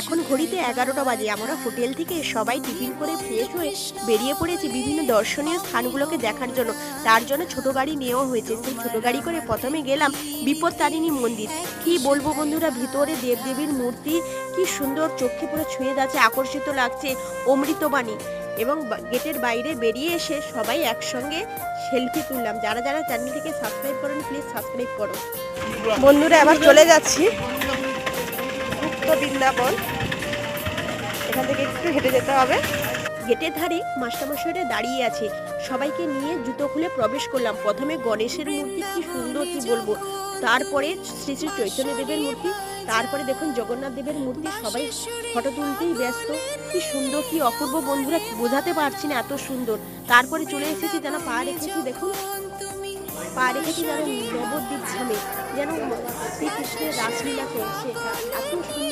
এখন ঘড়িতে 11টা বাজে। আমরা হোটেল থেকে সবাই টিফিন করে ফ্রেশ হয়ে বেরিয়ে পড়েছি বিভিন্ন দর্শনীয় স্থানগুলোকে দেখার জন্য। তার জন্য ছোট গাড়ি নেওয়া হয়েছে। সেই ছোট গাড়ি করে প্রথমে গেলাম বিপত্তারিণী মন্দির। কি বলবো বন্ধুরা, ভিতরে দেবদেবীর মূর্তি কি সুন্দর, চোখে পুরো ছুঁয়ে যাচ্ছে, আকর্ষিত লাগছে, অমৃতবাণী। এবং গেটের বাইরে বেরিয়ে এসে সবাই একসঙ্গে সেলফি তুললাম। যারা যারা চ্যানেলটিকে সাবস্ক্রাইব করেন প্লিজ সাবস্ক্রাইব করো। বন্ধুরা আবার চলে যাচ্ছি গুপ্ত বৃন্দাবন। এখান থেকে একটু হেঁটে যেতে হবে। গেটের ধারে মাস্টারমশাইরা দাঁড়িয়ে আছে। সবাইকে নিয়ে জুতো খুলে প্রবেশ করলাম। প্রথমে গণেশের মূর্তি, কি সুন্দর কি বলবো, তারপরে শ্রী শ্রী চৈতন্য দেবের মূর্তি, তারপরে দেখুন জগন্নাথ দেবের মূর্তি। সবাই ফটো তুলতেই ব্যস্ত। কি সুন্দর কি অপূর্ব বন্ধুরা, বোঝাতে পারছি না, এত সুন্দর। তারপরে চলে এসেছি, যেন পা রেখেছি, দেখুন পা রেখেছি যেন নবদ্বীপ ধামে, যেন শ্রীকৃষ্ণের রাসলীলা চলছে। এত সুন্দর